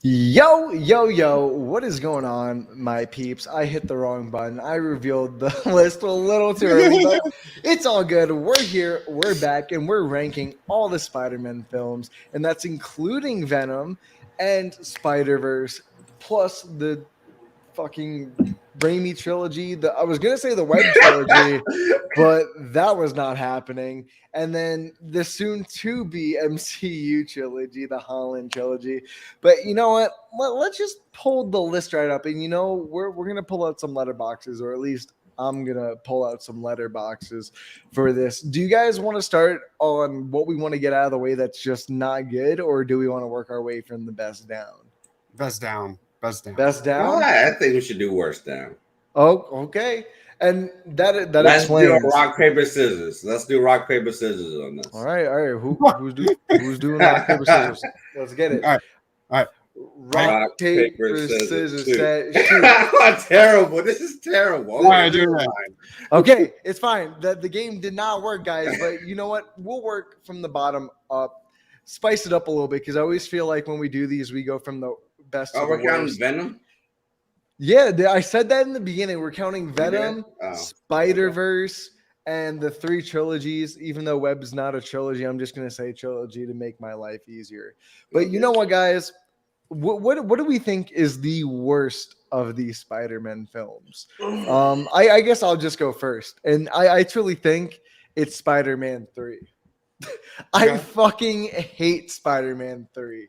Yo, yo, yo, what is going on, my peeps? I hit the wrong button. I revealed the list a little too early, but it's all good. We're here, we're back, and we're ranking all the Spider Man films, and that's including Venom and Spider Verse, plus the fucking Raimi trilogy. I was going to say the Web trilogy, but that was not happening. And then the soon to be MCU trilogy, the Holland trilogy. But you know what? Let's just pull the list right up. And we're going to pull out some letterboxes, or at least I'm going to pull out some letterboxes for this. Do you guys want to start on what we want to get out of the way that's just not good, or do we want to work our way from the best down? Best down. Best down? Well, I think we should do worst down. Oh, okay. And that Let's explains. do rock, paper, scissors. Let's do rock, paper, scissors on this. All right. Who's doing rock, paper, scissors? Let's get it. All right. Rock, paper, scissors. Shoot. Terrible. This is terrible. Why are you doing that? Okay, it's fine. The game did not work, guys. But you know what? We'll work from the bottom up. Spice it up a little bit, because I always feel like when we do these, we go from the best to the we're counting worst. Venom? Yeah, I said that in the beginning. We're counting Venom, Spider-Verse, and the three trilogies. Even though Web's not a trilogy, I'm just going to say trilogy to make my life easier. But you know what, guys? What do we think is the worst of these Spider-Man films? I guess I'll just go first. And I truly think it's Spider-Man 3. I fucking hate Spider-Man 3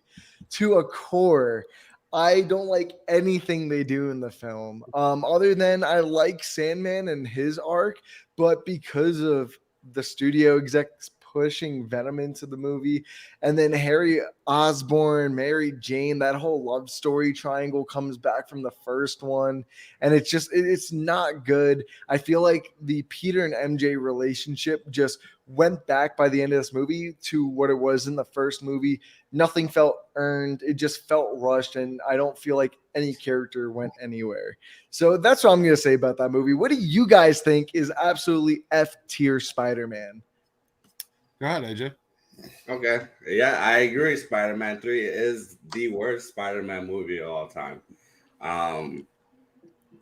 to a core. I don't like anything they do in the film. Other than I like Sandman and his arc, but because of the studio execs pushing Venom into the movie, and then Harry Osborn, Mary Jane, that whole love story triangle comes back from the first one, and it's not good. I feel like the Peter and MJ relationship just went back by the end of this movie to what it was in the first movie. Nothing felt earned. It just felt rushed, and I don't feel like any character went anywhere. So that's what I'm going to say about that movie. What do you guys think is absolutely F tier Spider-Man? Go ahead, AJ. Okay. Yeah, I agree. Spider-Man 3 is the worst Spider-Man movie of all time.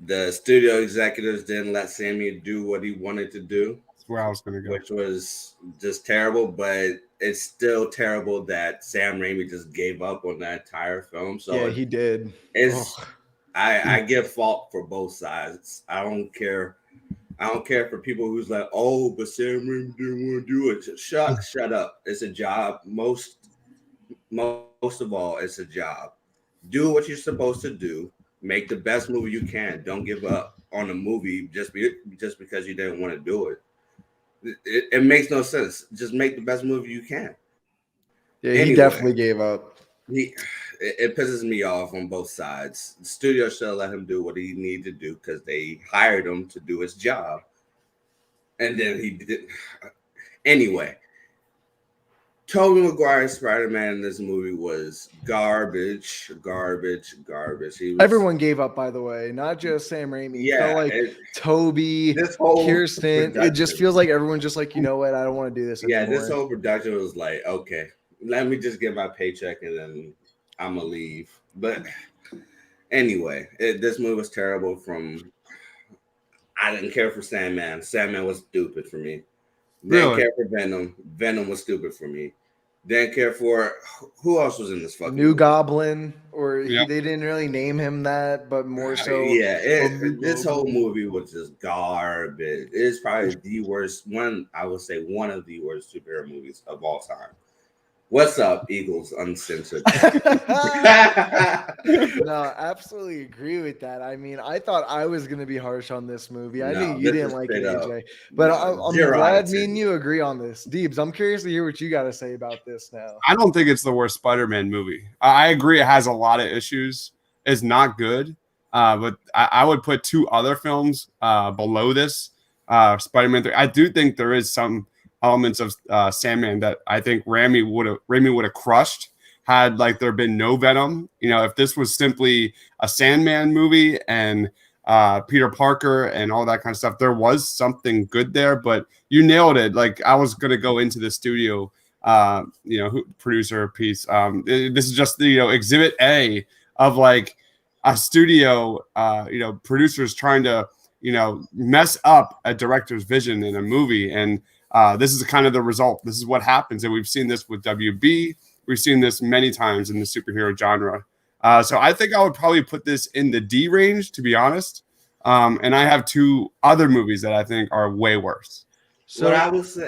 The studio executives didn't let Sammy do what he wanted to do. That's where I was going to go. Which was just terrible, but it's still terrible that Sam Raimi just gave up on that entire film. So yeah, he did. I give fault for both sides. I don't care for people who's like, oh, but Sam Raimi didn't want to do it. Shut up. It's a job. Most of all, it's a job. Do what you're supposed to do. Make the best movie you can. Don't give up on a movie just because you didn't want to do it. It makes no sense. Just make the best movie you can. Yeah, he definitely gave up. It pisses me off on both sides. The studio should have let him do what he needed to do because they hired him to do his job. And then he did. Anyway, Tobey Maguire's Spider-Man in this movie was garbage. Everyone gave up, by the way, not just Sam Raimi. Yeah, it felt like Toby, Kirsten. It just feels like everyone's just like, you know what? I don't want to do this anymore. Yeah, this whole production was like, okay, let me just get my paycheck and then I'm gonna leave. But anyway, this movie was terrible. I didn't care for Sandman. Sandman was stupid for me. Didn't care for Venom. Venom was stupid for me. Didn't care for who else was in this fucking New movie? Goblin, or they didn't really name him that, but more so. Yeah, this whole movie was just garbage. It is probably the worst one. I would say one of the worst superhero movies of all time. What's up, Eagles Uncensored? No, absolutely agree with that. I mean, I thought I was going to be harsh on this movie. I think you didn't like it, AJ. But I'm glad me and you agree on this. Deebs, I'm curious to hear what you got to say about this now. I don't think it's the worst Spider-Man movie. I agree it has a lot of issues. It's not good. But I would put two other films below this, Spider-Man 3. I do think there is some elements of Sandman that I think Raimi would have crushed had there been no Venom. If this was simply a Sandman movie and Peter Parker and all that kind of stuff, there was something good there. But you nailed it. I was gonna go into the studio, producer piece. This is just Exhibit A of like a studio, producers trying to, mess up a director's vision in a movie. And this is kind of the result. This is what happens. And we've seen this with WB. We've seen this many times in the superhero genre. So I think I would probably put this in the D range, to be honest. And I have two other movies that I think are way worse. So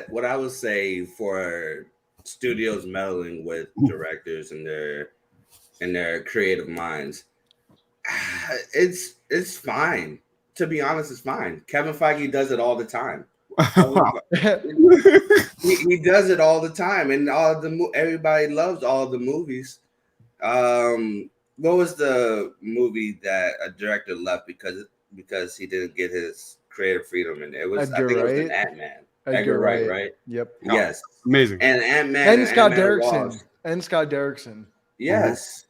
what I would say for studios meddling with directors and their creative minds, it's fine. To be honest, it's fine. Kevin Feige does it all the time. he does it all the time, and everybody loves all the movies. What was the movie that a director left because he didn't get his creative freedom? And it was, I think it was an Ant-Man. Edgar Wright, right? Yep. Yes. Amazing. And Ant-Man and Scott Derrickson. And Scott Derrickson. Yes.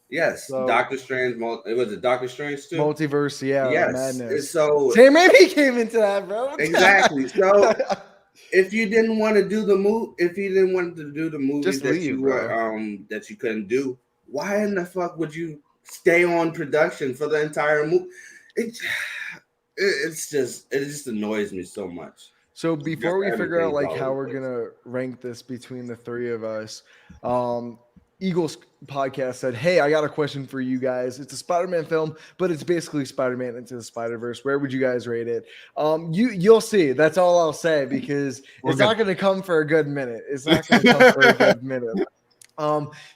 Yes. So, Doctor Strange. It was a Doctor Strange too. Multiverse, yeah. Yes. Madness. So Sam Raimi came into that, bro. Exactly. So if you didn't want to do the movie, movies that you couldn't do, why in the fuck would you stay on production for the entire movie? It just annoys me so much. So before we figure out like how we're gonna rank this between the three of us, Eagles podcast said, "Hey, I got a question for you guys. It's a Spider-Man film, but it's basically Spider-Man Into the Spider-Verse. Where would you guys rate it?" You'll see. That's all I'll say because it's not going to come for a good minute. It's not going to come for a good minute.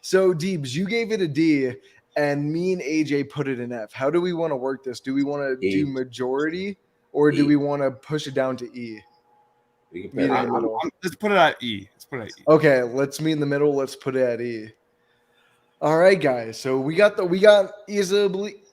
So Deebs, you gave it a D, and me and AJ put it in F. How do we want to work this? Do we want to do majority, or do we want to push it down to E? Let's put it at E. Okay, let's meet in the middle. Let's put it at E. All right, guys. So we got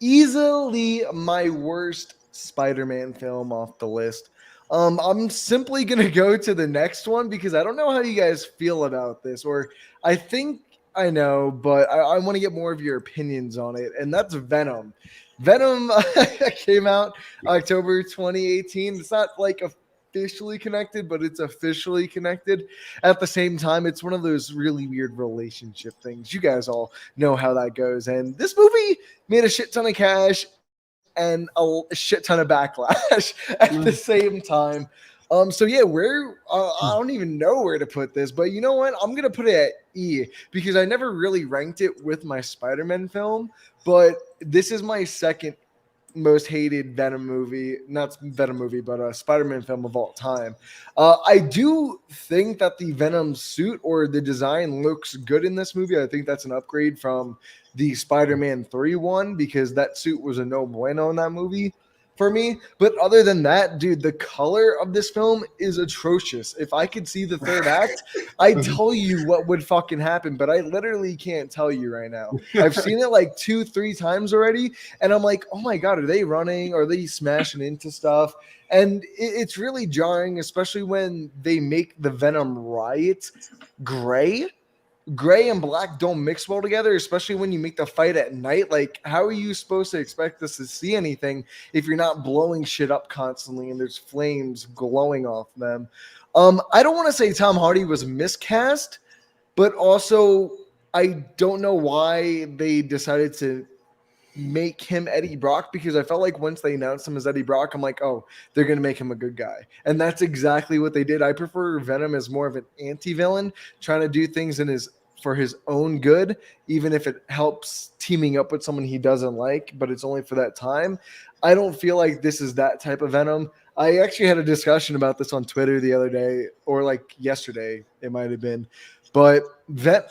easily my worst Spider-Man film off the list. I'm simply gonna go to the next one because I don't know how you guys feel about this, or I think I know, but I want to get more of your opinions on it, and that's Venom. Venom came out October 2018. It's not like officially connected, but it's officially connected at the same time. It's one of those really weird relationship things. You guys all know how that goes. And this movie made a shit ton of cash and a shit ton of backlash at the same time. So yeah, I don't even know where to put this, but you know what? I'm going to put it at E because I never really ranked it with my Spider-Man film, but this is my second most hated Venom movie, not Venom movie, but a Spider-Man film of all time. I do think that the Venom suit or the design looks good in this movie. I think that's an upgrade from the Spider-Man 3 one because that suit was a no bueno in that movie for me. But other than that, dude, the color of this film is atrocious. If I could see the third act, I'd tell you what would fucking happen, but I literally can't tell you right now. I've seen it like 2-3 times already, and I'm like, oh my God, are they running? Are they smashing into stuff? And it's really jarring, especially when they make the Venom riot gray. Gray and black don't mix well together, especially when you make the fight at night. Like, how are you supposed to expect us to see anything if you're not blowing shit up constantly and there's flames glowing off them? I don't want to say Tom Hardy was miscast, but also I don't know why they decided to make him Eddie Brock because I felt like once they announced him as Eddie Brock, I'm like, oh, they're going to make him a good guy. And that's exactly what they did. I prefer Venom as more of an anti-villain, trying to do things for his own good, even if it helps teaming up with someone he doesn't like, but it's only for that time. I don't feel like this is that type of Venom. I actually had a discussion about this on Twitter the other day, or like yesterday, it might have been. But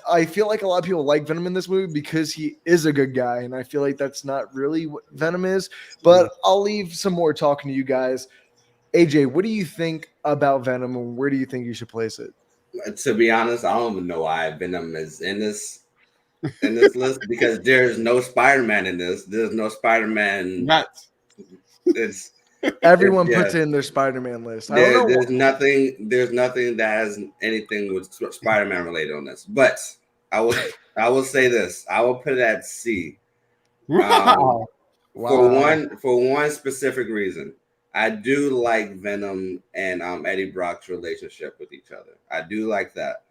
I feel like a lot of people like Venom in this movie because he is a good guy, and I feel like that's not really what Venom is. But I'll leave some more talking to you guys. AJ, what do you think about Venom, and where do you think you should place it? To be honest, I don't even know why Venom is in this list because there's no Spider-Man in this. There's no Spider-Man. It's everyone puts in their Spider-Man list. There's nothing that has anything with Spider-Man related on this. But I will say this. I will put it at C. Wow. For one specific reason. I do like Venom and Eddie Brock's relationship with each other. I do like that.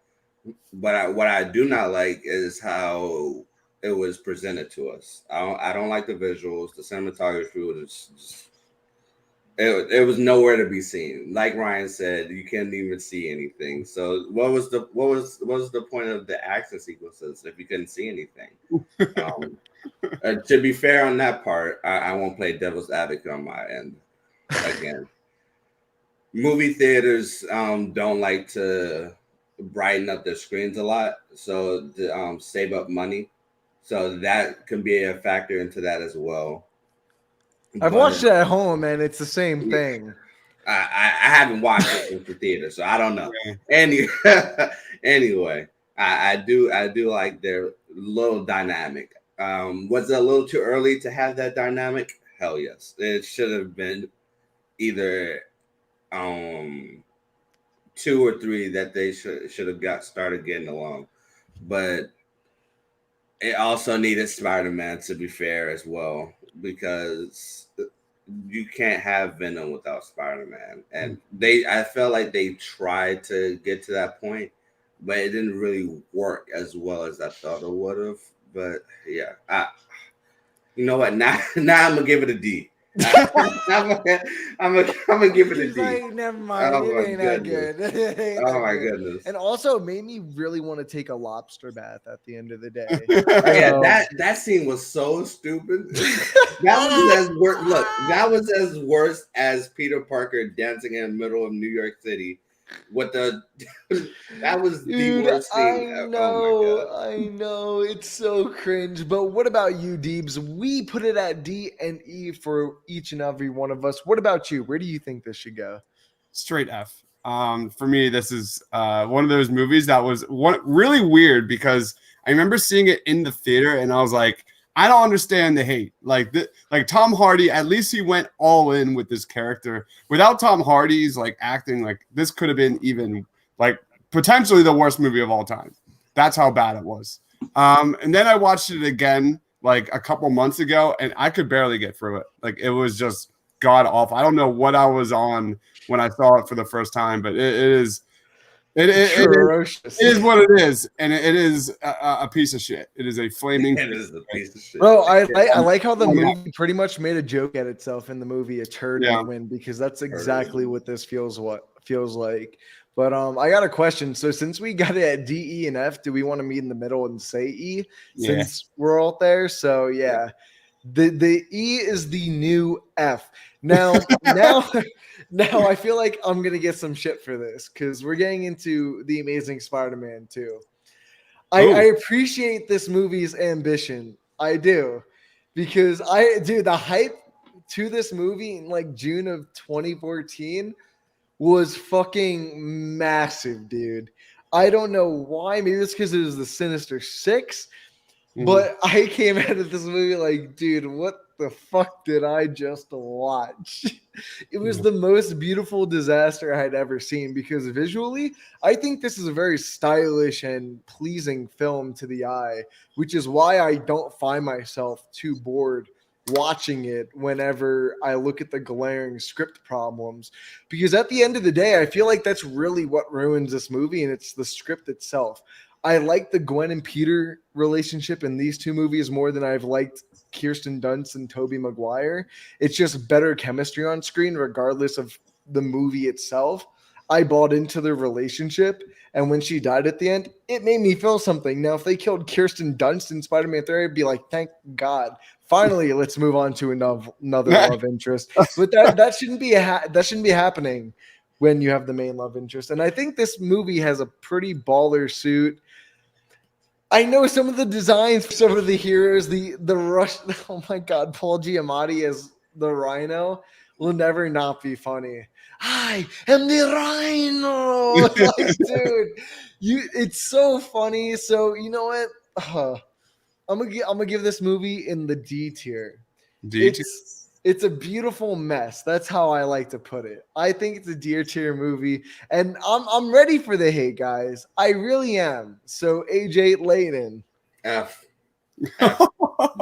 But what I do not like is how it was presented to us. I don't like the visuals. The cinematography was just it was nowhere to be seen. Like Ryan said, you can't even see anything. So what was the point of the action sequences if you couldn't see anything? To be fair on that part, I won't play devil's advocate on my end again. Movie theaters don't like to brighten up their screens a lot, so to save up money. So that can be a factor into that as well. I've watched it at home, and it's the same thing. I haven't watched it in the theater, so I don't know. Anyway, I do like their little dynamic. Was it a little too early to have that dynamic? Hell yes. It should have been either 2 or 3 that they should have got started getting along. But it also needed Spider-Man, to be fair, as well, because you can't have Venom without Spider-Man. And I felt like they tried to get to that point, but it didn't really work as well as I thought it would have. But yeah, you know what? Now I'm gonna give it a D. I'm gonna give it a D. Like, never mind. Oh, It ain't that good. Oh my goodness. And also made me really want to take a lobster bath at the end of the day. Yeah, that scene was so stupid. That was as worse as Peter Parker dancing in the middle of New York City. That was the worst scene. I know. It's so cringe. But what about you, Deebs? We put it at D and E for each and every one of us. What about you? Where do you think this should go? Straight F. For me, this is one of those movies that was really weird because I remember seeing it in the theater and I was like, I don't understand the hate. Like Tom Hardy, at least he went all in with this character. Without Tom Hardy's like acting, like this could have been even like potentially the worst movie of all time. That's how bad it was. And then I watched it again like a couple months ago, and I could barely get through it. Like it was just god awful. I don't know what I was on when I saw it for the first time, but it is what it is, and it is a piece of shit. It is a flaming. It is a piece of shit. Bro, I like how the movie pretty much made a joke at itself in the movie. A turd will win, because that's exactly what this feels like. But I got a question. So since we got it at D, E, and F, do we want to meet in the middle and say E since we're all there? So yeah. The E is the new F. Now I feel like I'm gonna get some shit for this because we're getting into the Amazing Spider-Man 2. I appreciate this movie's ambition. I do, because the hype to this movie in like June of 2014 was fucking massive, dude. I don't know why. Maybe it's because it was the Sinister Six. But I came out of this movie like, dude, what the fuck did I just watch? It was the most beautiful disaster I had ever seen, because visually, I think this is a very stylish and pleasing film to the eye, which is why I don't find myself too bored watching it whenever I look at the glaring script problems. Because at the end of the day, I feel like that's really what ruins this movie, and it's the script itself. I like the Gwen and Peter relationship in these two movies more than I've liked Kirsten Dunst and Tobey Maguire. It's just better chemistry on screen, regardless of the movie itself. I bought into the relationship, and when she died at the end, it made me feel something. Now, if they killed Kirsten Dunst in Spider-Man 3, I'd be like, thank God. Finally, let's move on to another love interest. But that shouldn't be happening when you have the main love interest. And I think this movie has a pretty baller suit. I know some of the designs for some of the heroes, the rush. Oh my God, Paul Giamatti as the Rhino will never not be funny. I am the Rhino, like, dude. It's so funny. So you know what? I'm gonna give this movie in the D tier. It's a beautiful mess. That's how I like to put it. I think it's a D tier movie, and I'm ready for the hate, guys. I really am. So AJ Layden. F.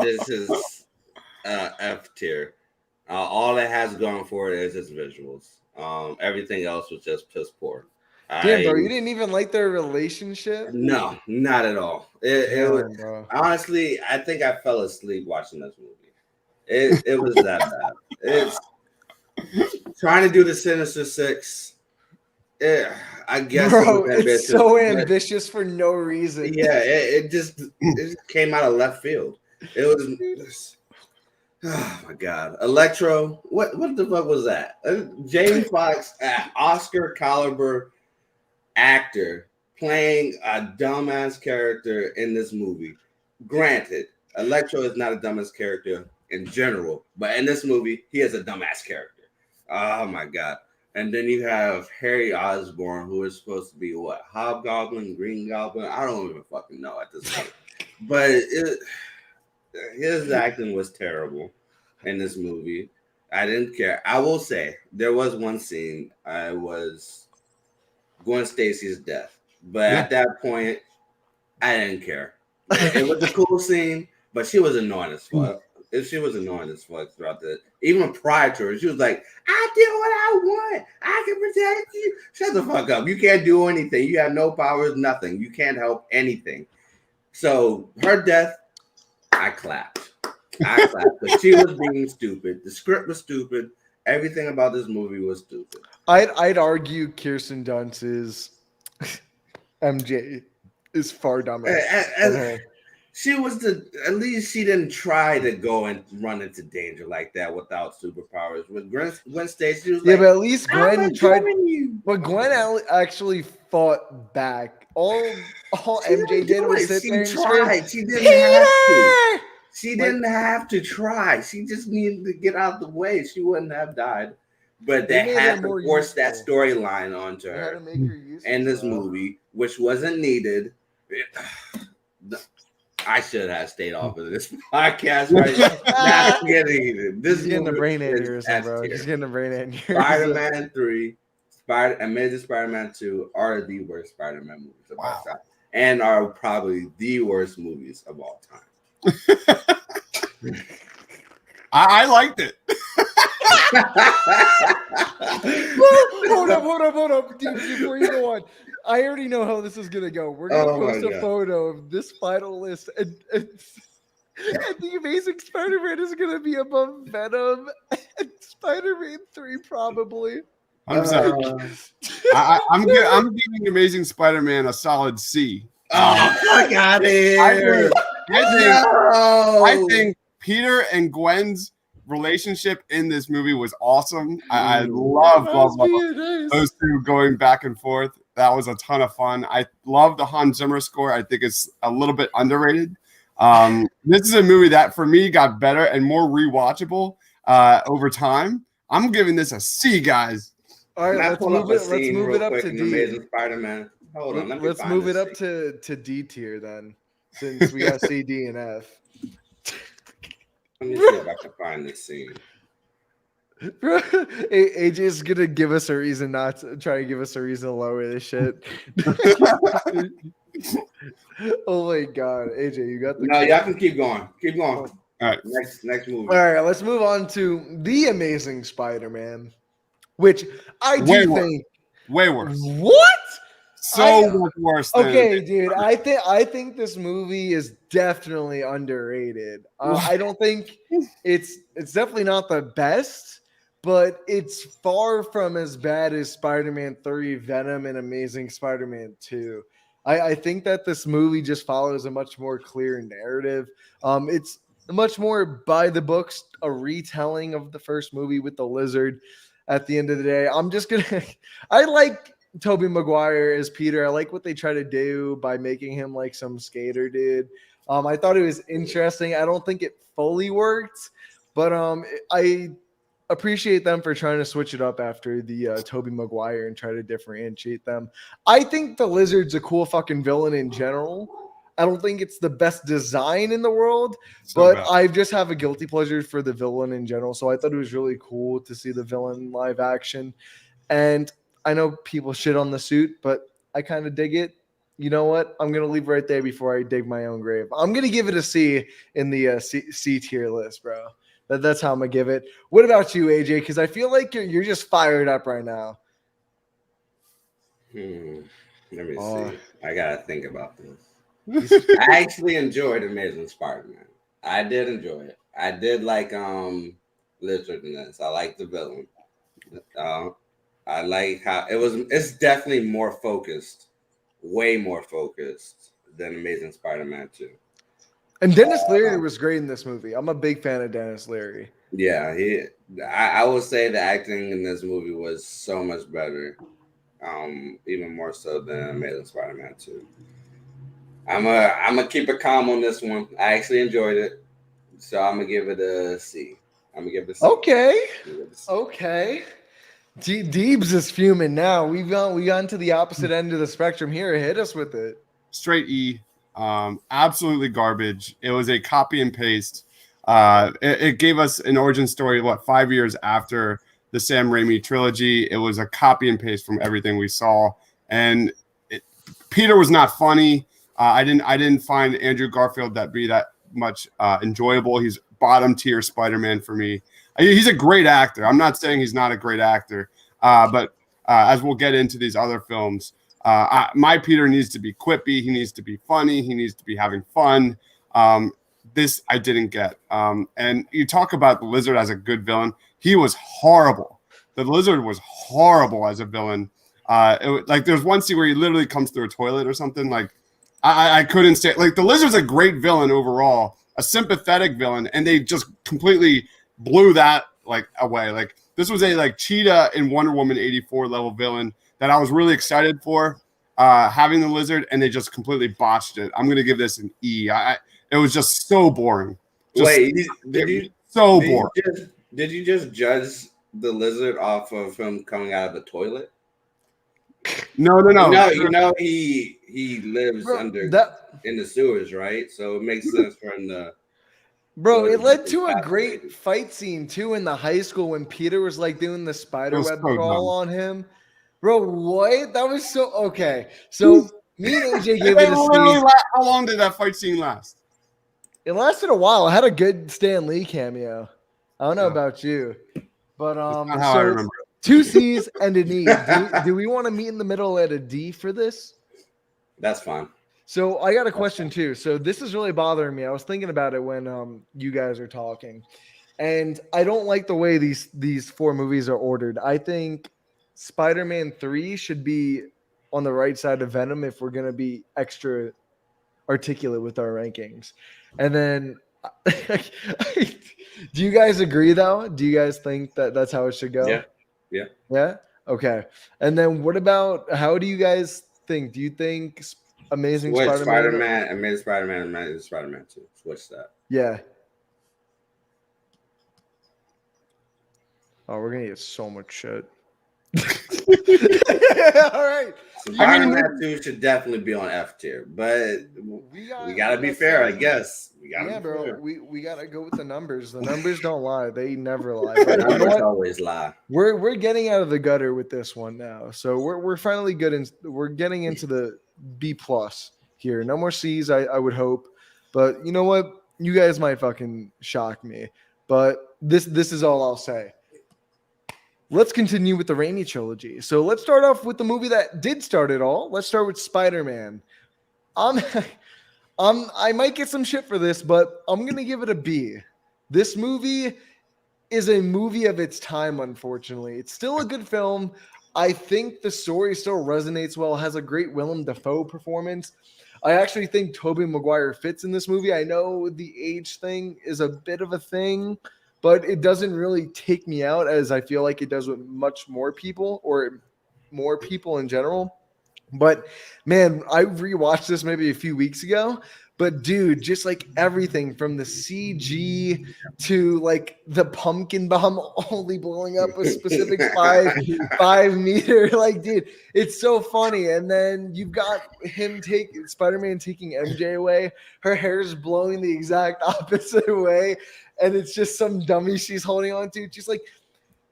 This is F tier. All it has going for it is its visuals. Everything else was just piss poor. Damn, bro, you didn't even like their relationship? No, not at all. It was, Bro. honestly, I think I fell asleep watching this movie. It was that bad. It's trying to do the Sinister Six. I guess Bro, it was it's so ambitious for no reason. Yeah, it just came out of left field. It was oh my god, Electro. What the fuck was that? Jamie Foxx, Oscar caliber actor, playing a dumbass character in this movie. Granted, Electro is not a dumbass character in general, but in this movie, he is a dumbass character. Oh my god. And then you have Harry Osborn, who is supposed to be what? Hobgoblin, Green Goblin? I don't even fucking know at this point. But his acting was terrible in this movie. I didn't care. I will say, there was one scene, I was Gwen Stacy's death. But at that point, I didn't care. It was a cool scene, but she was annoying as fuck. She was annoying as fuck throughout the, even prior to her, she was like, I did what I want. I can protect you. Shut the fuck up. You can't do anything. You have no powers, nothing. You can't help anything. So her death, I clapped. But she was being stupid. The script was stupid. Everything about this movie was stupid. I'd argue Kirsten Dunst's MJ is far dumber. She was at least she didn't try to go and run into danger like that without superpowers. With Gwen Stacy, was but at least Gwen tried. But Gwen actually fought back. All MJ did was sit there and tried. She didn't have to. She didn't have to try. She just needed to get out of the way. She wouldn't have died. But they had to force that storyline onto her in this movie, which wasn't needed. I should have stayed off of this podcast right now. Not getting it. This is getting a brain aneurysm, bro. He's getting a brain aneurysm. Spider-Man 3, Amazing Spider-Man 2 are the worst Spider-Man movies of all time. And are probably the worst movies of all time. I liked it. Hold up. Dude, before you go on, I already know how this is gonna go. We're gonna post a photo of this final list, and the Amazing Spider-Man is gonna be above Venom and Spider-Man 3 probably. I'm giving Amazing Spider-Man a solid C. Oh, fuck out of here! I think Peter and Gwen's relationship in this movie was awesome. I love those two going back and forth. That was a ton of fun. I love the Hans Zimmer score. I think it's a little bit underrated. This is a movie that for me got better and more rewatchable over time. I'm giving this a C, guys. All right, let's move it up to D. Amazing Spider-Man. Hold on, let's move it up to D tier then, since we got C, D, and F. Let me see if I can find this scene. AJ is gonna give us a reason not to try to give us a reason to lower this shit. Oh my god, AJ, you got the. No, y'all can keep going. Keep going. All right, next movie. All right, let's move on to The Amazing Spider-Man, which I do think way worse. What? So much worse. Okay, dude. I think this movie is definitely underrated. I don't think it's definitely not the best, but it's far from as bad as Spider-Man 3, Venom, and Amazing Spider-Man 2. I think that this movie just follows a much more clear narrative. It's much more by the books, a retelling of the first movie with the lizard. At the end of the day, I like Tobey Maguire as Peter. I like what they try to do by making him like some skater dude. I thought it was interesting. I don't think it fully worked, but I appreciate them for trying to switch it up after the Tobey Maguire and try to differentiate them. I think the Lizard's a cool fucking villain in general. I don't think it's the best design in the world, but I just have a guilty pleasure for the villain in general. So I thought it was really cool to see the villain live action. And I know people shit on the suit, but I kind of dig it. You know what? I'm going to leave right there before I dig my own grave. I'm going to give it a C in the C tier list, bro. That's how I'm going to give it. What about you, AJ? Because I feel like you're just fired up right now. Let me Oh. see. I gotta think about this. I actually enjoyed Amazing Spider-Man. I did enjoy it. I did like Lizard in this. I like the villain. Uh, I like how it was. It's definitely more focused, way more focused than Amazing Spider-Man 2. And Dennis Leary was great in this movie. I'm a big fan of Dennis Leary. Yeah, I would say the acting in this movie was so much better, even more so than Amazing Spider-Man 2. I'm gonna keep it calm on this one. I actually enjoyed it, so I'm gonna give it a C. I'm gonna give it a C. Okay. Deebs is fuming now. We gone to the opposite end of the spectrum here. Hit us with it. Straight E. Absolutely garbage. It was a copy and paste. It gave us an origin story, 5 years after the Sam Raimi trilogy. It was a copy and paste from everything we saw. And Peter was not funny. I didn't find Andrew Garfield that much enjoyable. He's bottom tier Spider-Man for me. He's a great actor. I'm not saying he's not a great actor, but as we'll get into these other films, my Peter needs to be quippy. He needs to be funny. He needs to be having fun. This I didn't get. And you talk about the Lizard as a good villain. He was horrible. The Lizard was horrible as a villain. There's one scene where he literally comes through a toilet or something. I couldn't say. The Lizard's a great villain overall, a sympathetic villain, and they just completely blew that away. This was a Cheetah in Wonder Woman 84 level villain that I was really excited for having the Lizard, and they just completely botched it. I'm gonna give this an E. It was just so boring. Did you just judge the Lizard off of him coming out of the toilet? No. He lives in the sewers, right? So it makes sense for him to. Bro, it led to a great fight scene too in the high school when Peter was doing the spider web crawl on him. Bro, what? That was so okay. So me and AJ gave it a C. How long did that fight scene last? It lasted a while. I had a good Stan Lee cameo. I don't know about you, but I remember it. 2 C's and an E. Do we want to meet in the middle at a D for this? That's fine. So I got a question too. So this is really bothering me. I was thinking about it when you guys are talking, and I don't like the way these 4 movies are ordered. I think Spider-Man 3 should be on the right side of Venom if we're gonna be extra articulate with our rankings. And then, do you guys agree though? Do you guys think that that's how it should go? Yeah. Okay. And then what about, how do you guys think? Do you think Amazing Spider-Man, Amazing Spider-Man 2? Switch that. Yeah. Oh, we're gonna get so much shit. All right. Spider-Man 2 should definitely be on F tier, but we gotta be fair, I guess. We gotta go with the numbers. The numbers don't lie; they never lie. But the numbers always lie. We're getting out of the gutter with this one now, so we're finally good, and we're getting into the B+ here. No more C's, I would hope, but you know what? You guys might fucking shock me, but this is all I'll say. Let's continue with the Raimi trilogy. So let's start off with the movie that did start it all. Let's start with Spider-Man. I might get some shit for this, but I'm going to give it a B. This movie is a movie of its time, unfortunately. It's still a good film. I think the story still resonates well. It has a great Willem Dafoe performance. I actually think Tobey Maguire fits in this movie. I know the age thing is a bit of a thing, but it doesn't really take me out as I feel like it does with much more people or more people in general. But man, I rewatched this maybe a few weeks ago, but dude, just everything from the CG to the pumpkin bomb only blowing up a specific 5 meter, dude, it's so funny. And then you've got Spider-Man taking MJ away. Her hair's blowing the exact opposite way. And it's just some dummy she's holding on to. Just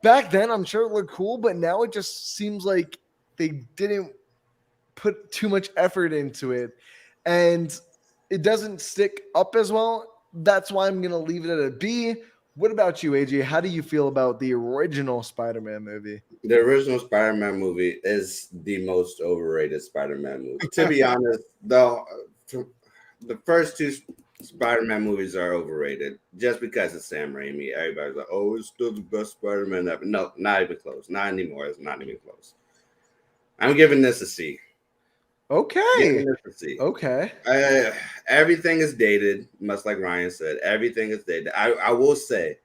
back then, I'm sure it looked cool, but now it just seems like they didn't put too much effort into it. And it doesn't stick up as well. That's why I'm going to leave it at a B. What about you, AJ? How do you feel about the original Spider-Man movie? The original Spider-Man movie is the most overrated Spider-Man movie. To be honest, though, the first two Spider-Man movies are overrated just because it's Sam Raimi. Everybody's like, "Oh, it's still the best Spider-Man ever." No, not even close. Not anymore. It's not even close. I'm giving this a C. Okay. Giving this a C. Okay. Everything is dated, much like Ryan said. Everything is dated. I will say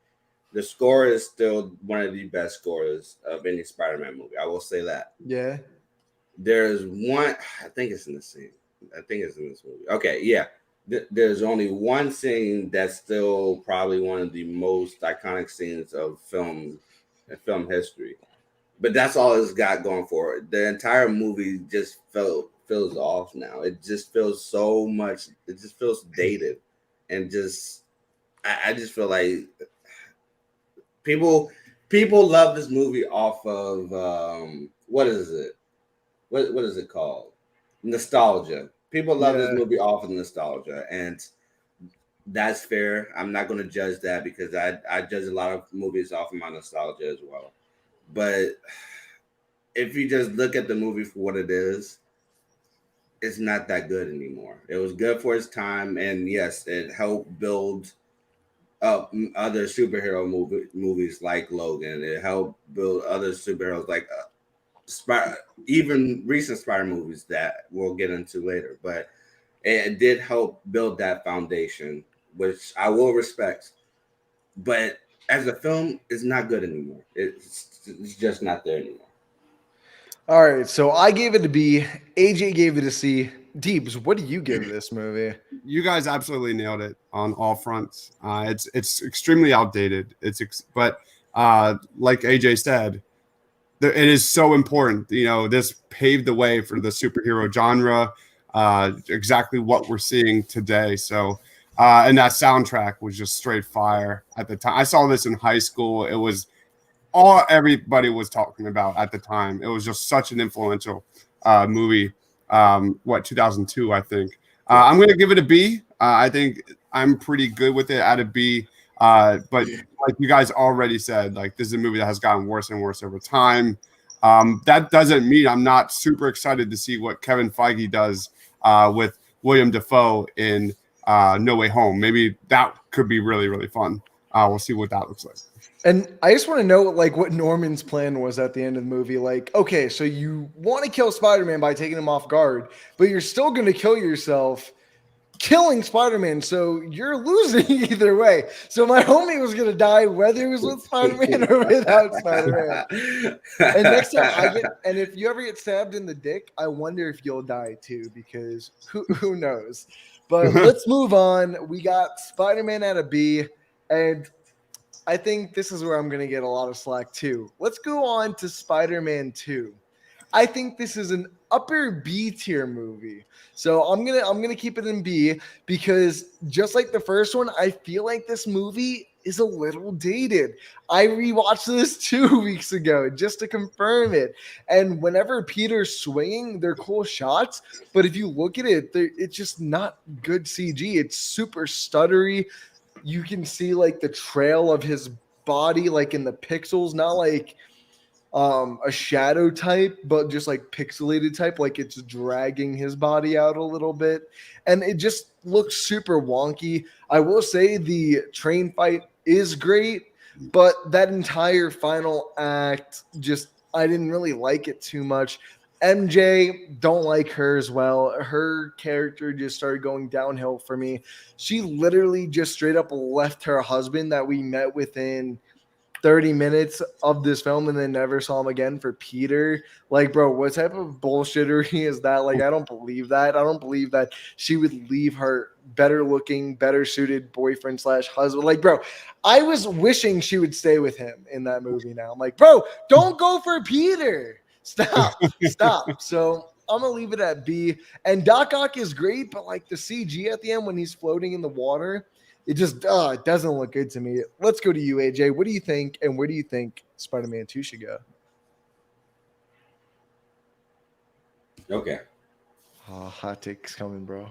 the score is still one of the best scores of any Spider-Man movie. I will say that. Yeah. There's one, I think it's in the scene. I think it's in this movie. Okay, yeah. There's only one scene that's still probably one of the most iconic scenes of film history. But that's all it's got going for it. The entire movie just feels off now. It just feels so much. It just feels dated, and just I just feel like people love this movie off of what is it? What is it called? Nostalgia. People love this movie off of nostalgia, and that's fair. I'm not going to judge that because I judge a lot of movies off of my nostalgia as well. But if you just look at the movie for what it is, it's not that good anymore. It was good for its time, and yes, it helped build up other superhero movies like Logan. It helped build other superheroes like even recent Spider movies that we'll get into later. But it did help build that foundation, which I will respect. But as a film, it's not good anymore. It's just not there anymore. All right, so I gave it a B. AJ gave it a C. Deebs, what do you give this movie? You guys absolutely nailed it on all fronts. It's extremely outdated. But like AJ said, it is so important. You know, this paved the way for the superhero genre. Exactly what we're seeing today. So, and that soundtrack was just straight fire at the time. I saw this in high school. It was all everybody was talking about at the time. It was just such an influential movie. 2002, I think. I'm going to give it a B. I think I'm pretty good with it at a B. But like you guys already said, like this is a movie that has gotten worse and worse over time. That doesn't mean I'm not super excited to see what Kevin Feige does with William Dafoe in No Way Home. Maybe that could be really, really fun. We'll see what that looks like. And I just want to know, like, what Norman's plan was at the end of the movie. Like, okay, so you want to kill Spider-Man by taking him off guard, but you're still going to kill yourself killing Spider-Man. So you're losing either way. So my homie was going to die whether it was with Spider-Man or without Spider-Man. And next time and if you ever get stabbed in the dick, I wonder if you'll die too, because who knows? But let's move on. We got Spider-Man at a B, and I think this is where I'm going to get a lot of slack too. Let's go on to Spider-Man 2. I think this is an upper B tier movie. So I'm going to keep it in B because just like the first one, I feel like this movie is a little dated. I rewatched this 2 weeks ago just to confirm it. And whenever Peter's swinging, they're cool shots, but if you look at it, it's just not good CG. It's super stuttery. You can see like the trail of his body, like in the pixels, not like a shadow type, but just like pixelated type, like it's dragging his body out a little bit. And it just looks super wonky. I will say the train fight is great, but that entire final act, I didn't really like it too much. MJ, don't like her as well. Her character just started going downhill for me. She literally just straight up left her husband that we met within 30 minutes of this film and then never saw him again for Peter. Like, bro, what type of bullshittery is that? Like, I don't believe that. I don't believe that she would leave her better looking, better suited boyfriend / husband. Like, bro, I was wishing she would stay with him in that movie now. I'm like, bro, don't go for Peter. Stop. So I'm gonna leave it at B. And Doc Ock is great, but like the CG at the end when he's floating in the water, it just it doesn't look good to me. Let's go to you, AJ. What do you think, and where do you think Spider-Man 2 should go? Okay. Oh, hot takes coming, bro.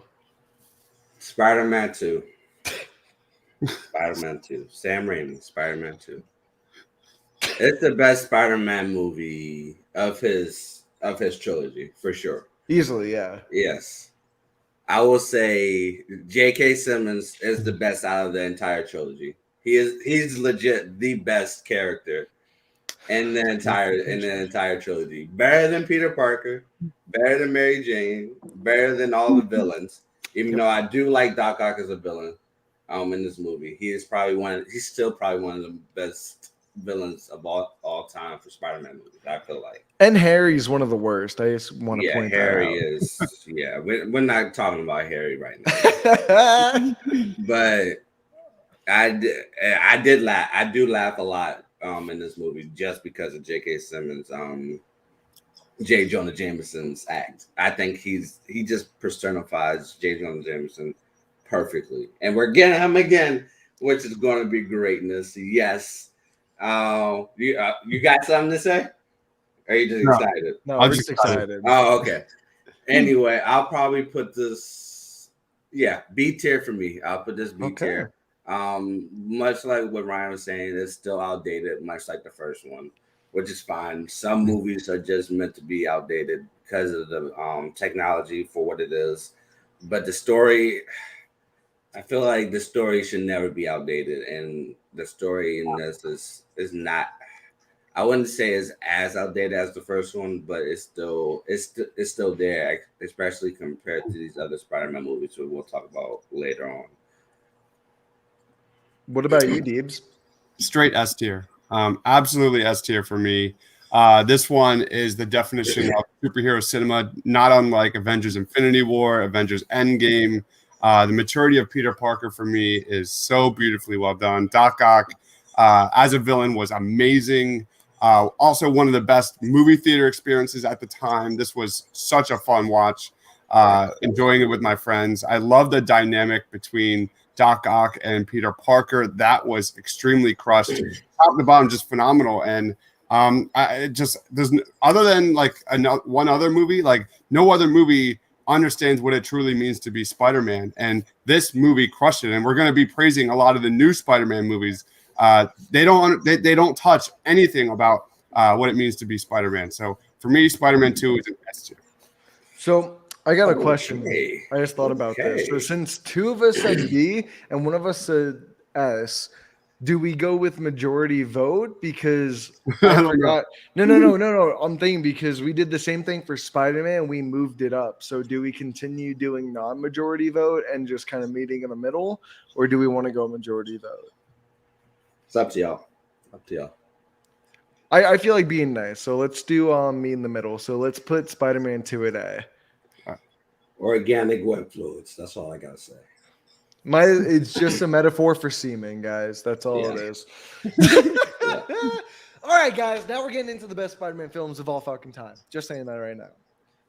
Spider-Man 2. Spider-Man 2. Sam Raimi, Spider-Man 2. It's the best Spider-Man movie of his trilogy for sure. Easily, yeah. Yes, I will say J.K. Simmons is the best out of the entire trilogy. He's legit the best character in the entire trilogy. Better than Peter Parker, better than Mary Jane, better than all the villains. Even though I do like Doc Ock as a villain, in this movie, he's still probably one of the best villains of all time for Spider-Man movies. I feel like. And Harry's one of the worst. I just want to point Harry that out. is. Yeah, we're not talking about Harry right now. But I did laugh. I do laugh a lot in this movie just because of J.K. Simmons, J. Jonah Jameson's act. I think he just personifies J. Jonah Jameson perfectly, and we're getting him again, which is going to be greatness. Yes. You got something to say? Or are you just excited? No, I'm just excited. Oh, okay. Anyway, I'll probably put this. Yeah, B tier for me. I'll put this B tier. Much like what Ryan was saying, it's still outdated, much like the first one, which is fine. Some movies are just meant to be outdated because of the technology for what it is. But the story, I feel like the story should never be outdated, and the story in this is not. I wouldn't say it's as outdated as the first one, but it's still there, especially compared to these other Spider-Man movies, which we'll talk about later on. What about you, Deebs? Straight S tier. Absolutely S tier for me. This one is the definition of superhero cinema, not unlike Avengers Infinity War, Avengers Endgame. The maturity of Peter Parker for me is so beautifully well done. Doc Ock as a villain was amazing. Also one of the best movie theater experiences at the time. This was such a fun watch. Enjoying it with my friends. I love the dynamic between Doc Ock and Peter Parker. That was extremely crushed. Top to bottom, just phenomenal. And there's other than like one other movie, like no other movie understands what it truly means to be Spider-Man. And this movie crushed it. And we're going to be praising a lot of the new Spider-Man movies. They don't touch anything about what it means to be Spider-Man. So for me, Spider-Man 2 is an S tier. So I got a question. I just thought about this. So since two of us said B and one of us said S, do we go with majority vote? Because I forgot. No. I'm thinking because we did the same thing for Spider-Man and we moved it up. So do we continue doing non-majority vote and just kind of meeting in the middle, or do we want to go majority vote? It's up to y'all. I feel like being nice. So let's do me in the middle. So let's put Spider-Man 2 at A. Organic web fluids. That's all I gotta say. It's just a metaphor for semen, guys. That's all it is. All right, guys. Now we're getting into the best Spider-Man films of all fucking time. Just saying that right now.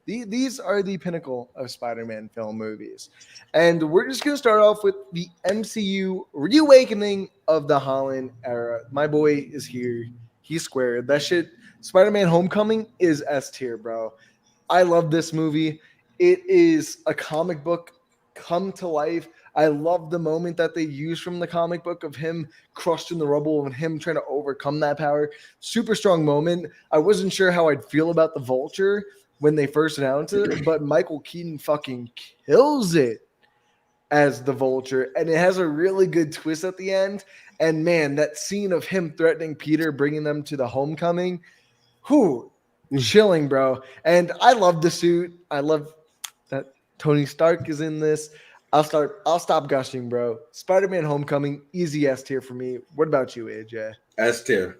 These are the pinnacle of Spider-Man film movies. And we're just going to start off with the MCU reawakening of the Holland era. My boy is here. He's squared. That shit, Spider-Man Homecoming is S tier, bro. I love this movie. It is a comic book come to life. I love the moment that they use from the comic book of him crushed in the rubble and him trying to overcome that power. Super strong moment. I wasn't sure how I'd feel about the Vulture when they first announced it, but Michael Keaton fucking kills it as the Vulture, and it has a really good twist at the end. And man, that scene of him threatening Peter, bringing them to the homecoming, chilling, bro. And I love the suit. I love that Tony Stark is in this. I'll stop gushing, bro. Spider-Man Homecoming, easy S tier for me. What about you, AJ? S tier.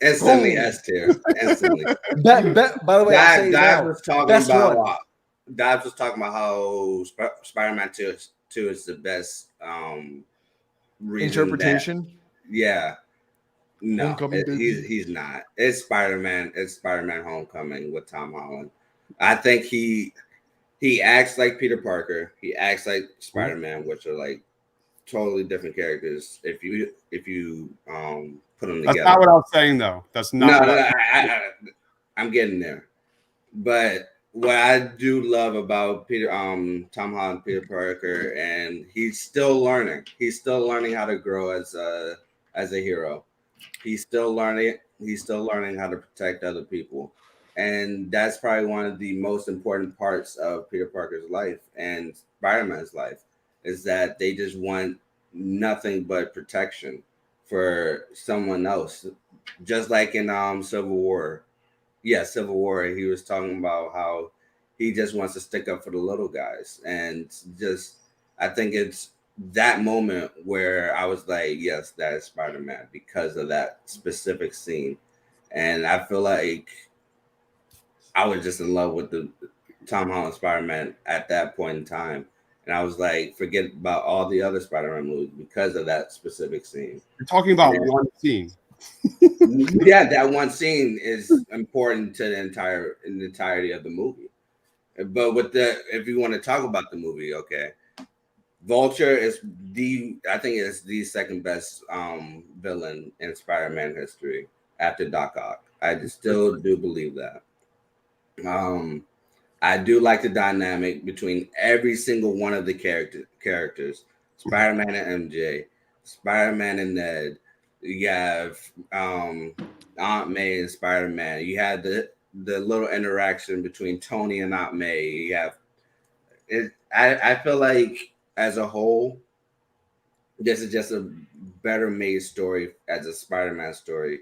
Instantly S tier. Instantly. By the way, Dive was talking about how Spider-Man 2 is the best interpretation. No, he's not. It's Spider-Man. It's Spider-Man Homecoming with Tom Holland. I think he acts like Peter Parker. He acts like Spider-Man, which are like totally different characters. If you put them together. That's not what I was saying, though. That's not. No, I'm getting there. But what I do love about Tom Holland, Peter Parker, and he's still learning. He's still learning how to grow as a hero. He's still learning. He's still learning how to protect other people, and that's probably one of the most important parts of Peter Parker's life and Spider-Man's life is that they just want nothing but protection for someone else, just like in Civil War. Yeah, Civil War. He was talking about how he just wants to stick up for the little guys, and just I think it's that moment where I was like, yes, that is Spider-Man because of that specific scene. And I feel like I was just in love with the Tom Holland Spider-Man at that point in time. And I was like, forget about all the other Spider-Man movies because of that specific scene. You're talking about one scene. Yeah, that one scene is important to the entirety of the movie. But if you want to talk about the movie, okay. Vulture is I think it's the second best villain in Spider-Man history after Doc Ock. I still do believe that. I do like the dynamic between every single one of the characters. Spider-Man and MJ, Spider-Man and Ned. You have Aunt May and Spider-Man. You had the little interaction between Tony and Aunt May. You have it. I feel like as a whole, this is just a better made story as a Spider-Man story,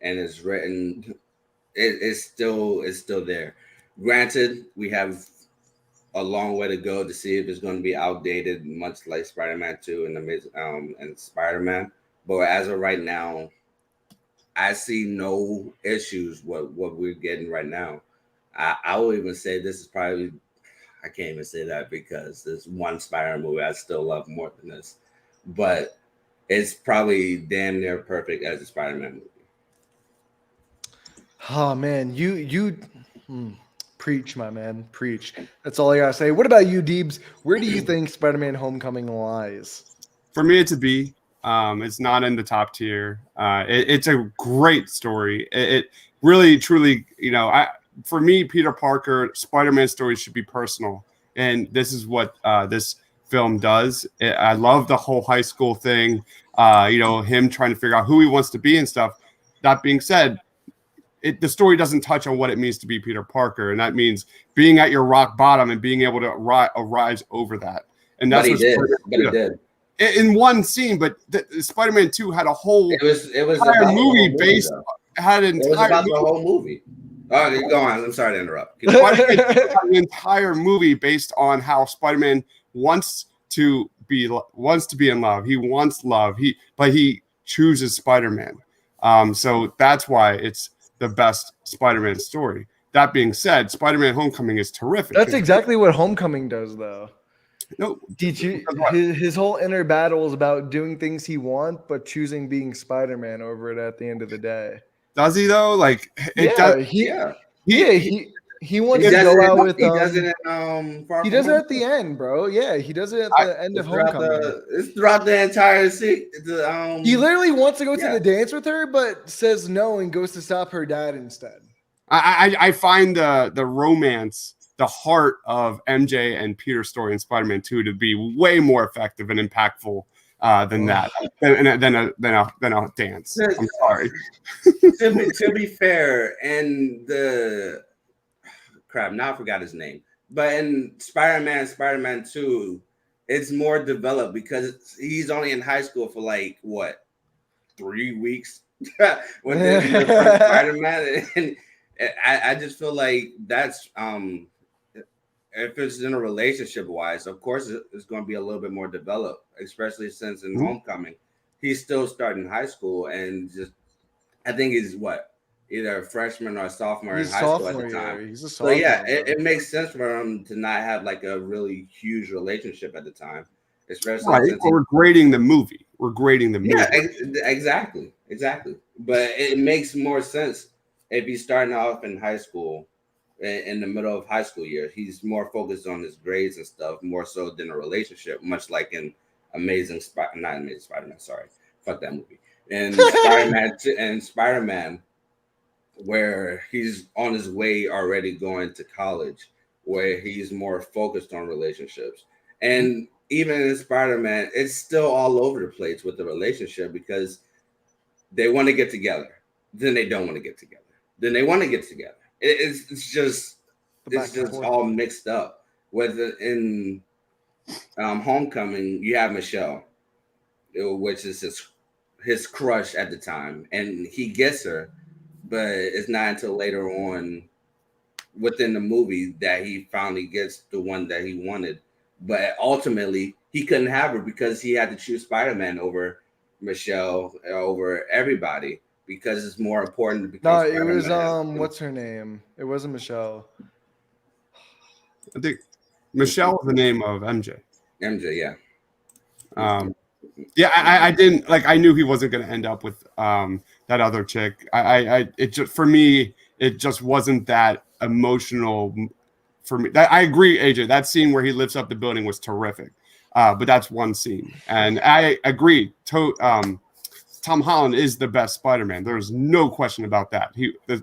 and it's written. It's still there. Granted, we have a long way to go to see if it's going to be outdated, much like Spider-Man 2 and Spider-Man. But as of right now, I see no issues with what we're getting right now. I will even say this is probably, I can't even say that because there's one Spider-Man movie I still love more than this. But it's probably damn near perfect as a Spider-Man movie. Oh man, preach, my man, preach. That's all I gotta say. What about you, Deebs? Where do you think Spider-Man: Homecoming lies? For me, it's a B. It's not in the top tier. It's a great story. It really, truly, for me, Peter Parker, Spider-Man stories should be personal, and this is what this film does. I love the whole high school thing. Him trying to figure out who he wants to be and stuff. That being said, the story doesn't touch on what it means to be Peter Parker, and that means being at your rock bottom and being able to rise over that. And that's what he did. In one scene, but Spider-Man 2 had a whole it was entire movie based had an entire about the whole movie. Oh, go on. I'm sorry to interrupt. An entire movie based on how Spider-Man wants to be in love. He wants love. But he chooses Spider-Man. So that's why it's the best Spider-Man story. That being said, Spider-Man: Homecoming is terrific. That's exactly what Homecoming does, though. No, his whole inner battle is about doing things he wants, but choosing being Spider-Man over it at the end of the day. Does he though? Like, he wants to go out with. He does it. He does it at the end, bro. Yeah, he does it at the end of Homecoming. It's throughout the entire scene. He literally wants to go to the dance with her, but says no and goes to stop her dad instead. I find the romance, the heart of MJ and Peter's story in Spider-Man 2 to be way more effective and impactful than that, than a dance. I'm sorry. to be fair, and now I forgot his name. But in Spider-Man 2, it's more developed because he's only in high school for like what 3 weeks with the first Spider-Man, and I just feel like that's if it's in a relationship wise, of course it's going to be a little bit more developed, especially since in Homecoming he's still starting high school, and just I think he's either a freshman or a sophomore in high school at the time. He's a sophomore. So yeah, it makes sense for him to not have like a really huge relationship at the time, especially since we're grading the movie. Yeah, exactly. But it makes more sense if he's starting off in high school, in the middle of high school year. He's more focused on his grades and stuff, more so than a relationship, much like in not Amazing Spider-Man, sorry. Fuck that movie. And Spider-Man where he's on his way already going to college, where he's more focused on relationships. And even in Spider-Man, it's still all over the place with the relationship because they want to get together, then they don't want to get together, then they want to get together. It's just all mixed up. Whether in Homecoming, you have Michelle, which is his crush at the time, and he gets her, but it's not until later on within the movie that he finally gets the one that he wanted. But ultimately, he couldn't have her because he had to choose Spider-Man over Michelle, over everybody, because it's more important to become Spider-Man. It was what's her name? It wasn't Michelle. I think Michelle was the name of MJ. MJ, yeah. Yeah, I didn't like. I knew he wasn't going to end up with that other chick. It just, for me, it just wasn't that emotional for me. I agree, AJ. That scene where he lifts up the building was terrific, but that's one scene, and I agree. Tom Holland is the best Spider-Man. There's no question about that. Liz.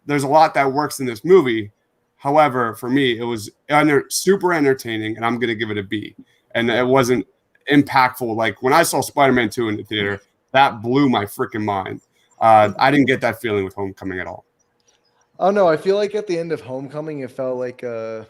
There's a lot that works in this movie. However, for me, it was super entertaining, and I'm going to give it a B. And it wasn't impactful. Like when I saw Spider-Man 2 in the theater, that blew my freaking mind. I didn't get that feeling with Homecoming at all. Oh, no. I feel like at the end of Homecoming, it felt like a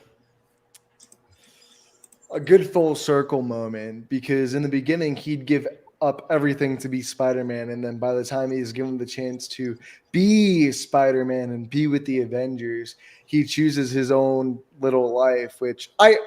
good full circle moment, because in the beginning, he'd give up everything to be Spider-Man, and then by the time he's given the chance to be Spider-Man and be with the Avengers, he chooses his own little life, which I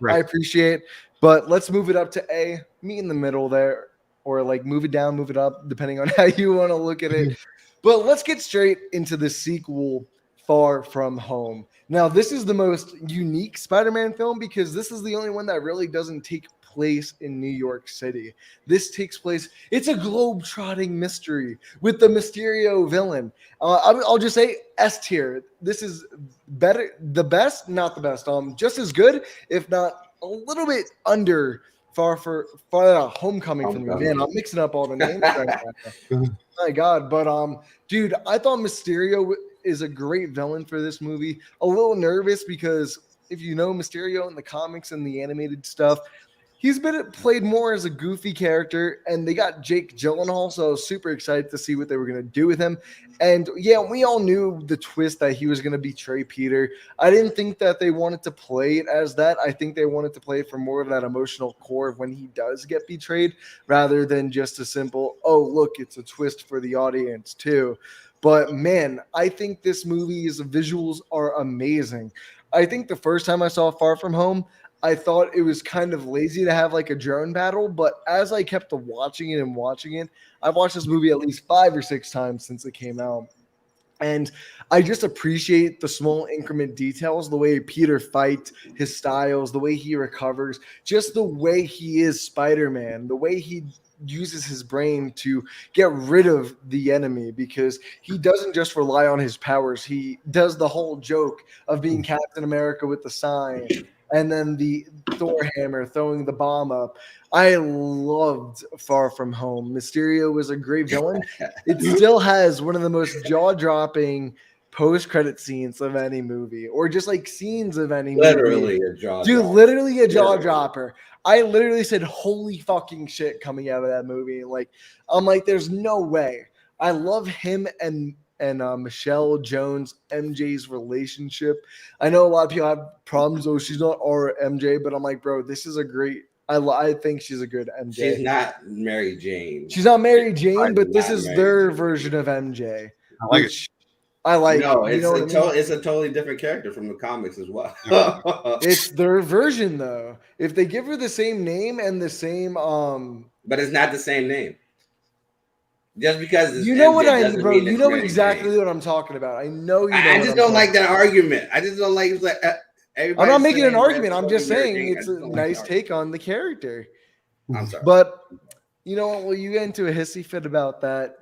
appreciate. But let's move it up to A, meet in the middle there, or like move it down, move it up, depending on how you want to look at it. But let's get straight into the sequel, Far From Home. Now, this is the most unique Spider-Man film because this is the only one that really doesn't take place in New York City. This takes place, it's a globe-trotting mystery with the Mysterio villain. I'll just say S tier. This is better, the best, not the best. Just as good, if not a little bit under Far Homecoming for me. Man, I'm mixing up all the names right now. My God. But dude, I thought Mysterio is a great villain for this movie. A little nervous because if you know Mysterio in the comics and the animated stuff, he's been played more as a goofy character, and they got Jake Gyllenhaal, so I was super excited to see what they were going to do with him. And yeah, we all knew the twist that he was going to betray Peter. I didn't think that they wanted to play it as that. I think they wanted to play it for more of that emotional core of when he does get betrayed, rather than just a simple, oh, look, it's a twist for the audience too. But man, I think this movie's visuals are amazing. I think the first time I saw Far From Home, I thought it was kind of lazy to have like a drone battle, but as I kept watching it, I've watched this movie at least 5 or 6 times since it came out. And I just appreciate the small increment details, the way Peter fights, his styles, the way he recovers, just the way he is Spider-Man, the way he uses his brain to get rid of the enemy, because he doesn't just rely on his powers. He does the whole joke of being Captain America with the sign, and then the Thor hammer throwing the bomb up. I loved Far From Home. Mysterio was a great villain. It still has one of the most jaw-dropping post-credit scenes of any movie, or just like scenes of any literally movie. A jaw Dude, dropper. literally a jaw dropper. I literally said, holy fucking shit, coming out of that movie. Like, I'm like, there's no way. I love him and Michelle Jones, MJ's relationship. I know a lot of people have problems. Oh, she's not our MJ, but I'm like, bro, this is a great. I think she's a good MJ. She's not Mary Jane. She's not Mary Jane, but this is their version of MJ. I like it. I like. No, it's it's a totally different character from the comics as well. It's their version though. If they give her the same name and the same but it's not the same name. Just because it's you know MJ what I doesn't bro, mean you it's know Mary exactly Jane. what I'm talking about. I know you know I just don't like that argument. I just don't like I'm not making an argument. I'm just saying it's a nice take on the character. I'm sorry. But you know what? Well, you get into a hissy fit about that.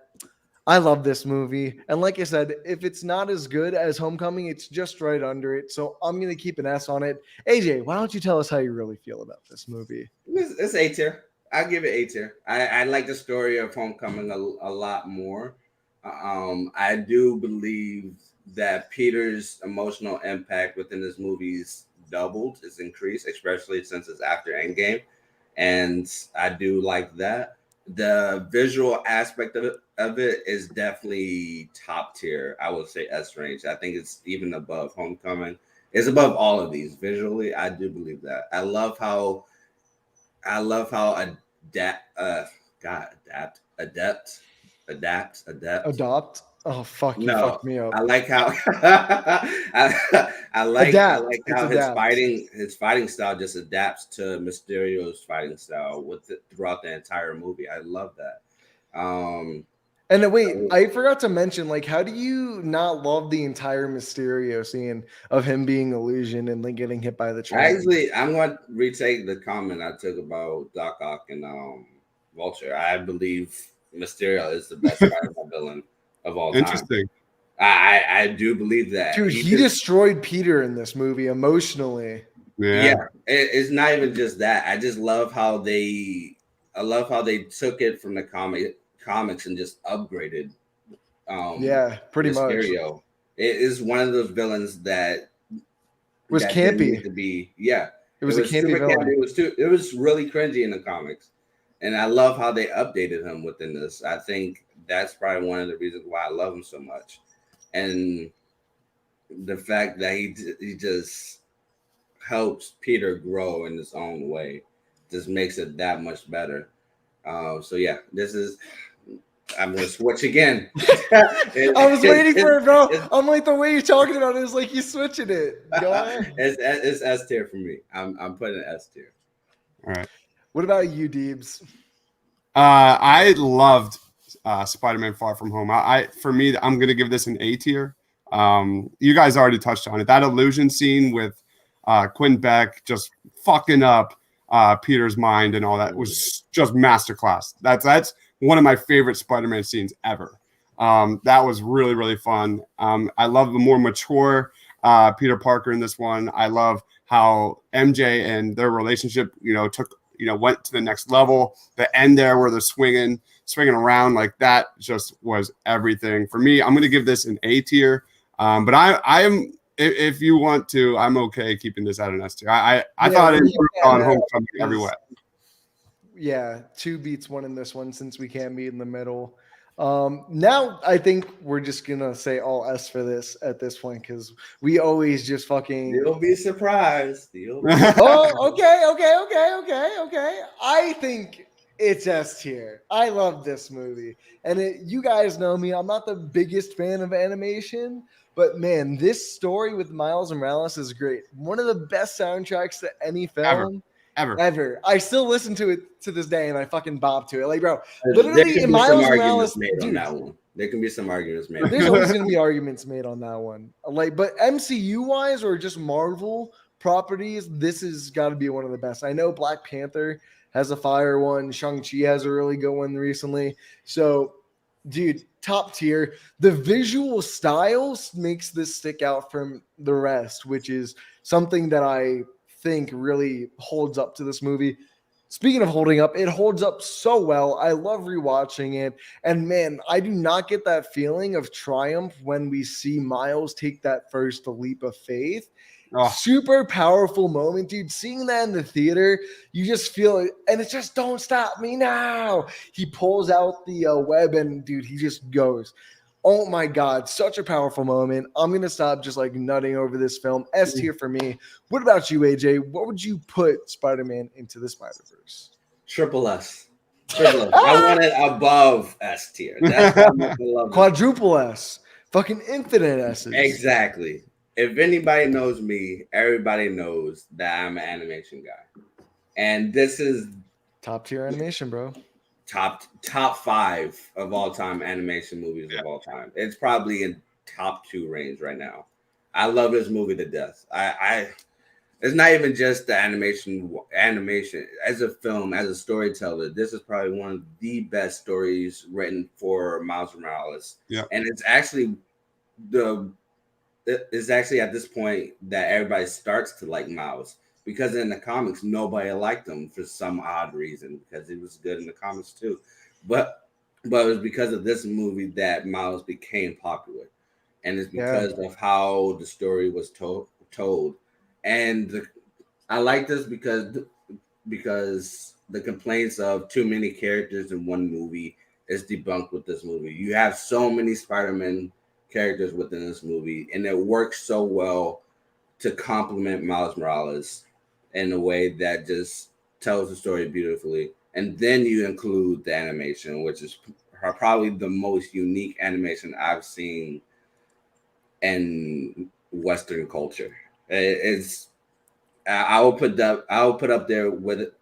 I love this movie. And like I said, if it's not as good as Homecoming, it's just right under it. So I'm going to keep an S on it. AJ, why don't you tell us how you really feel about this movie? It's A tier. I give it A tier. I like the story of Homecoming a lot more. I do believe that Peter's emotional impact within this movie's doubled, is increased, especially since it's after Endgame, and I do like that. The visual aspect of it is definitely top tier. I would say S range. I think it's even above Homecoming. It's above all of these visually. I do believe that. I love how adapt. Adopt. Oh fuck, you No, fucked me up. I like how I Adapt. like It's how adapt. his fighting style just adapts to Mysterio's fighting style throughout the entire movie. I love that. And then, wait, I forgot to mention, like, how do you not love the entire Mysterio scene of him being illusioned and like getting hit by the train? I'm going to retake the comment I took about Doc Ock and Vulture. I believe Mysterio is the best Spider-Man villain of all time. Interesting. I do believe that. Dude, he destroyed Peter in this movie emotionally. Yeah. It's not even just that. I just love how they took it from the comics and just upgraded. Yeah, pretty Mysterio. much. It is one of those villains that Was that campy. didn't need to be. Yeah, It was a campy villain. It was really cringy in the comics, and I love how they updated him within this. I think that's probably one of the reasons why I love him so much, and the fact that he just helps Peter grow in his own way just makes it that much better. So yeah, I'm gonna switch again. I was waiting for it, bro. I'm like, the way you're talking about it is like you switching it. Go ahead. It's S tier for me. I'm putting S tier. All right. What about you, Deebs? I loved Spider-Man: Far From Home. For me, I'm gonna give this an A tier. You guys already touched on it. That illusion scene with Quinn Beck just fucking up Peter's mind and all that was just masterclass. That's one of my favorite Spider-Man scenes ever. That was really, really fun. I love the more mature Peter Parker in this one. I love how MJ and their relationship, went to the next level. The end there where they're swinging around like that just was everything for me. I'm going to give this an A tier. But I am, if you want to, I'm okay keeping this at an S tier. I thought it improved on Homecoming everywhere. Yeah, 2 beats 1 in this one since we can't meet in the middle. Now I think we're just gonna say all S for this at this point because we always just fucking. You'll be surprised. Oh, okay. I think it's S tier. I love this movie, and you guys know me. I'm not the biggest fan of animation, but man, this story with Miles Morales is great. One of the best soundtracks to any film. Ever. I still listen to it to this day, and I fucking bob to it. Like, bro, literally, in Miles Morales, on that one. There can be some arguments made. There's always going to be arguments made on that one. Like, but MCU wise or just Marvel properties, this has got to be one of the best. I know Black Panther has a fire one. Shang-Chi has a really good one recently. So, dude, top tier. The visual style makes this stick out from the rest, which is something that I think really holds up to this movie. Speaking of holding up, it holds up so well. I love rewatching it. And man, I do not get that feeling of triumph when we see Miles take that first leap of faith. Oh. Super powerful moment, dude. Seeing that in the theater, you just feel it. And it's just, don't stop me now. He pulls out the web and dude, he just goes. Oh my God, such a powerful moment. I'm going to stop just like nutting over this film. S tier for me. What about you, AJ? What would you put Spider-Man Into the Spider-Verse? Triple S. I want it above S tier. That's how much I love it. Quadruple S. Fucking infinite S's. Exactly. If anybody knows me, everybody knows that I'm an animation guy. And this is top tier animation, bro. Top 5 of all time animation movies of all time. It's probably in top 2 range right now. I love this movie to death. It's not even just the animation as a film, as a storyteller. This is probably one of the best stories written for Miles Morales. Yeah, and it's actually at this point that everybody starts to like Miles. because in the comics nobody liked him for some odd reason, because he was good in the comics too. But it was because of this movie that Miles became popular, and it's because of how the story was told. And I like this because the complaints of too many characters in one movie is debunked with this movie. You have so many Spider-Man characters within this movie, and it works so well to complement Miles Morales in a way that just tells the story beautifully. And then you include the animation, which is probably the most unique animation I've seen in Western culture. I will put up there with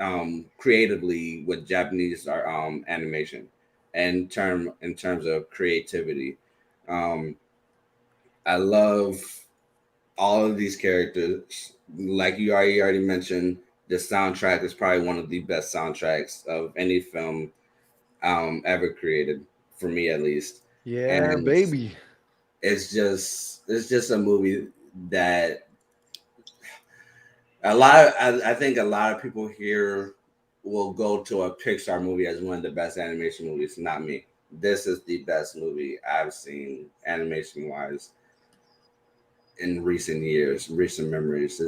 creatively with Japanese animation in terms of creativity. I love all of these characters. Like you already mentioned, the soundtrack is probably one of the best soundtracks of any film ever created, for me at least. Yeah, and baby. It's just a movie that I think a lot of people here will go to a Pixar movie as one of the best animation movies. Not me. This is the best movie I've seen animation wise in recent years, recent memories.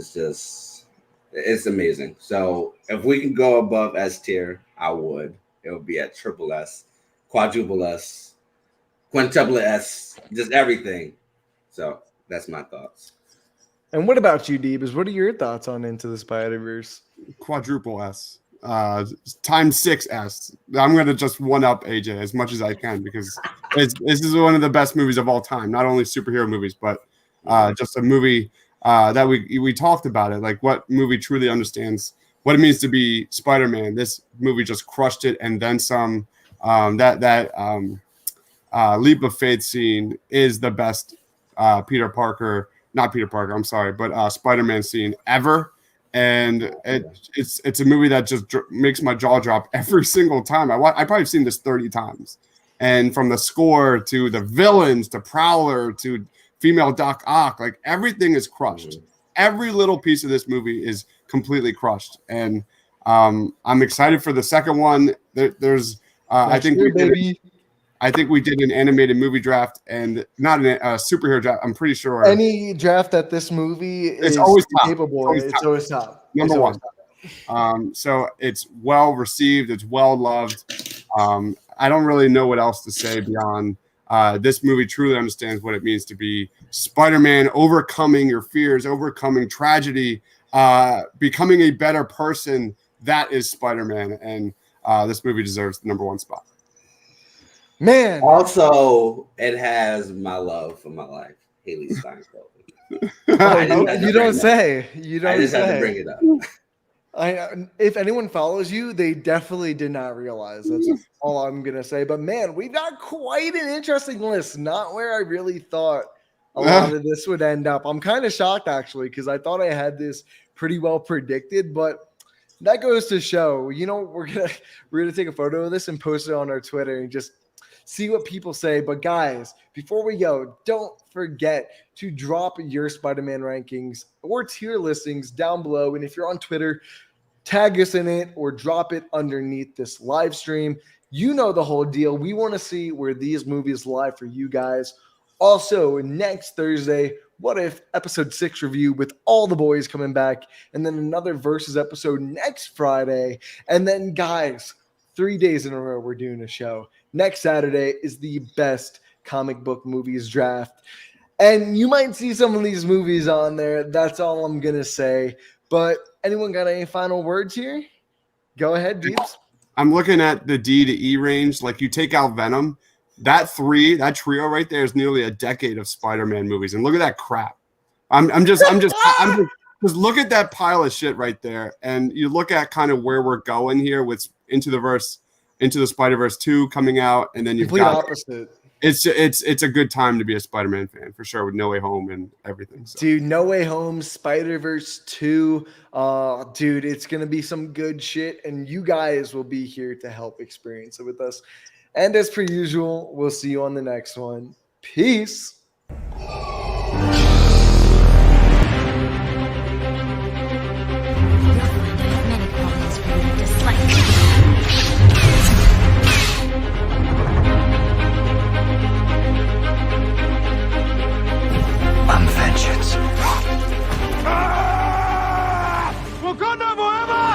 It's amazing. So if we can go above S tier, I would. It would be at triple S, quadruple S, quintuple S, just everything. So that's my thoughts. And what about you, Deebs? What are your thoughts on Into the Spider-Verse? Quadruple S. Times 6S. I'm going to just one up AJ as much as I can, because this is one of the best movies of all time. Not only superhero movies, but just a movie that we talked about it. Like, what movie truly understands what it means to be Spider-Man? This movie just crushed it, and then some. That leap of faith scene is the best Spider-Man scene ever. And it's a movie that just makes my jaw drop every single time. I probably seen this 30 times. And from the score to the villains to Prowler to female Doc Ock, like, everything is crushed. Every little piece of this movie is completely crushed. And I'm excited for the second one. I think we did an animated movie draft, and not a superhero draft. I'm pretty sure any draft that this movie is always capable. It's always top. Number one. So it's well received. It's well loved. I don't really know what else to say beyond this movie truly understands what it means to be Spider-Man, overcoming your fears, overcoming tragedy, becoming a better person. That is Spider-Man, and this movie deserves the number one spot. Man. Also, it has my love for my life, Haley Steinfeld. You don't say. I just had to bring it up. If anyone follows you, they definitely did not realize. That's all I'm gonna say. But man, we've got quite an interesting list. Not where I really thought a lot of this would end up. I'm kind of shocked, actually, because I thought I had this pretty well predicted. But that goes to show, we're gonna take a photo of this and post it on our Twitter and just see what people say. But guys, before we go, don't forget to drop your Spider-Man rankings or tier listings down below. And if you're on Twitter, tag us in it or drop it underneath this live stream. You know the whole deal. We want to see where these movies lie for you guys. Also, next Thursday, What If episode 6 review with all the boys coming back, and then another Versus episode next Friday. And then, guys, 3 days in a row we're doing a show. Next Saturday is the best comic book movies draft. And you might see some of these movies on there. That's all I'm going to say. But anyone got any final words here? Go ahead, Deeps. I'm looking at the D to E range. Like, you take out Venom, that trio right there is nearly a decade of Spider-Man movies. And look at that crap. I'm just look at that pile of shit right there. And you look at kind of where we're going here with Into the Spider-Verse 2 coming out, and then you've got opposite. It's a good time to be a Spider-Man fan for sure, with No Way Home and everything. So. Dude, No Way Home, Spider-Verse 2, dude, it's gonna be some good shit, and you guys will be here to help experience it with us. And as per usual, we'll see you on the next one. Peace.